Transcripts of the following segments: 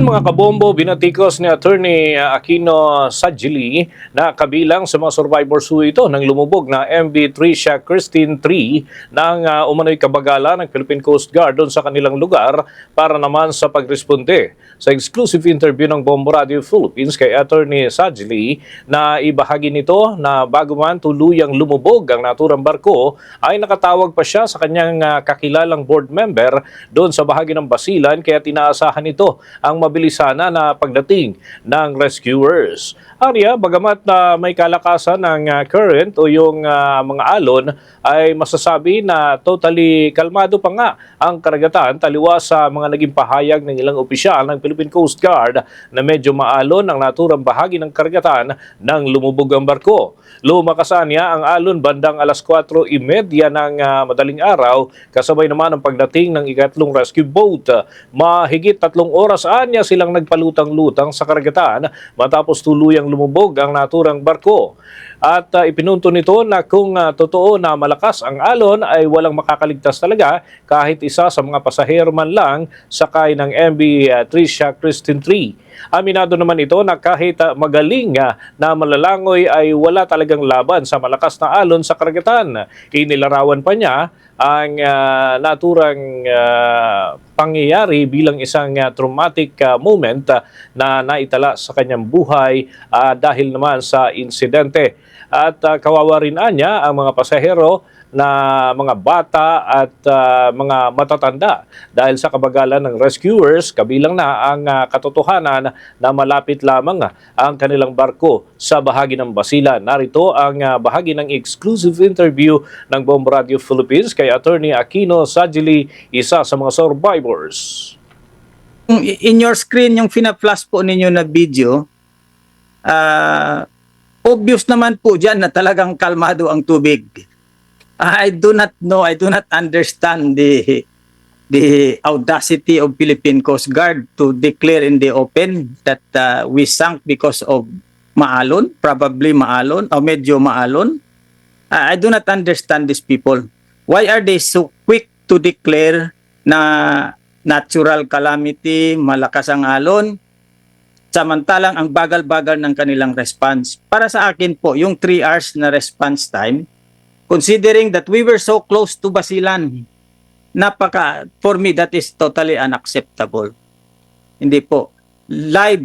Mga kabombo, binatikos ni Attorney Aquino Sajili na kabilang sa mga survivors ho ito ng lumubog na MV Tricia Christine 3 ng umano'y kabagala ng Philippine Coast Guard doon sa kanilang lugar para naman sa pagresponde. Sa exclusive interview ng Bombo Radio Philippines kay Attorney Sajili na ibahagi nito na bago man tuluyang lumubog ang naturang barko ay nakatawag pa siya sa kanyang kakilalang board member doon sa bahagi ng Basilan kaya tinaasahan nito ang mabilisana na pagdating ng rescuers. Arya, bagamat na may kalakasan ng current o yung mga alon, ay masasabi na totally kalmado pa nga ang karagatan taliwas sa mga naging pahayag ng ilang opisyal ng Philippine Coast Guard na medyo maalon ang naturang bahagi ng karagatan ng lumubog ang barko. Lumakasan niya ang alon bandang alas 4:30 ng madaling araw kasabay naman ang pagdating ng ikatlong rescue boat. Mahigit 3 oras niya silang nagpalutang-lutang sa karagatan matapos tuluyang lumubog ang naturang barko. At ipinunto nito na kung totoo na malakas ang alon ay walang makakaligtas talaga kahit isa sa mga pasahero man lang sakay ng MV Tricia Christine 3. Aminado naman ito na kahit magaling na malalangoy ay wala talagang laban sa malakas na alon sa karagatan. Inilarawan pa niya ang naturang pangyayari bilang isang traumatic moment na naitala sa kanyang buhay dahil naman sa insidente. At kawawa rin niya ang mga pasahero na mga bata at mga matatanda dahil sa kabagalan ng rescuers kabilang na ang katotohanan na malapit lamang ang kanilang barko sa bahagi ng Basilan. Narito ang bahagi ng exclusive interview ng Bombo Radio Philippines kay Attorney Aquino Sajili, isa sa mga survivors. In your screen, yung fina-flash po ninyo na video, obvious naman po dyan na talagang kalmado ang tubig. I do not know, I do not understand the audacity of Philippine Coast Guard to declare in the open that we sank because of maalon, probably maalon o medyo maalon. I do not understand these people. Why are they so quick to declare na natural calamity, malakas ang alon, samantalang ang bagal-bagal ng kanilang response? Para sa akin po, yung 3 hours na response time, considering that we were so close to Basilan, for me, that is totally unacceptable. Hindi po.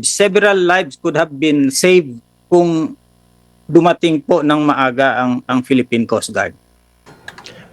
Several lives could have been saved kung dumating po ng maaga ang Philippine Coast Guard.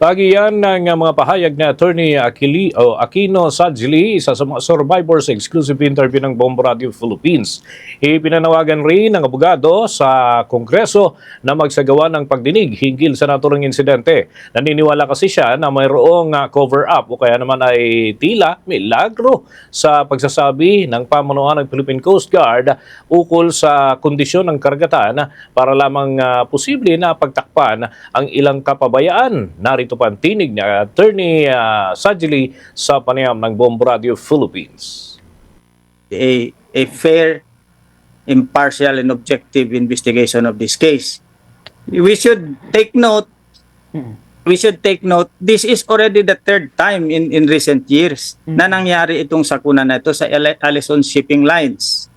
Pagi yan ng mga pahayag na Attorney Aquino Sajili, isa sa mga survivors exclusive interview ng Bombo Radio Philippines. Ipinanawagan rin ng abogado sa Kongreso na magsagawa ng pagdinig hinggil sa naturang insidente. Naniniwala kasi siya na mayroong cover-up o kaya naman ay tila milagro sa pagsasabi ng pamunuan ng Philippine Coast Guard ukol sa kondisyon ng karagatan para lamang posible na pagtakpan ang ilang kapabayaan. Narito pa ang tinig ni Attorney Sajili sa panayam ng Bombo Radio Philippines. A fair, impartial, and objective investigation of this case. We should take note. This is already the 3rd time in recent years na nangyari itong sakuna na ito sa Allison Shipping Lines.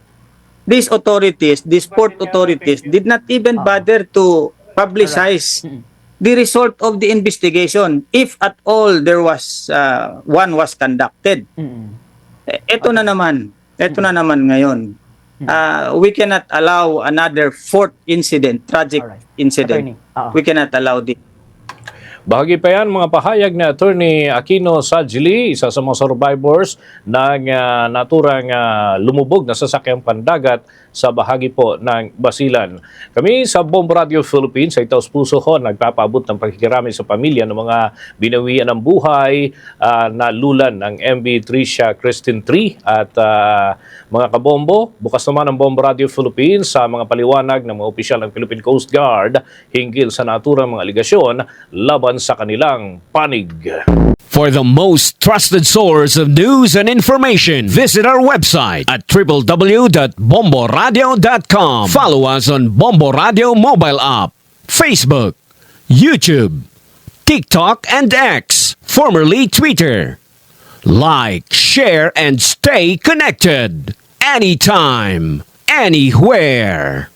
These port authorities did not even bother to publicize the result of the investigation, if at all there was one was conducted. Ito na naman ngayon. We cannot allow another 4th incident, tragic incident. We cannot allow this. Bahagi pa yan mga pahayag na Attorney Aquino Sajili, isa sa mga survivors ng naturang lumubog na sasakyang pandagat sa bahagi po ng Basilan. Kami sa Bombo Radio Philippines ay taos puso ko nagpapaabot ng pagkikirami sa pamilya ng mga binawian ng buhay na lulan ng MV Tricia Christine 3 at mga kabombo. Bukas naman ang Bombo Radio Philippines sa mga paliwanag ng mga opisyal ng Philippine Coast Guard hinggil sa naturang mga aligasyon laban sa kanilang panig. For the most trusted source of news and information, visit our website at www.bomboradio.com. Follow us on Bombo Radio mobile app, Facebook, YouTube, TikTok, and X, formerly Twitter. Like, share, and stay connected. anytime, anywhere.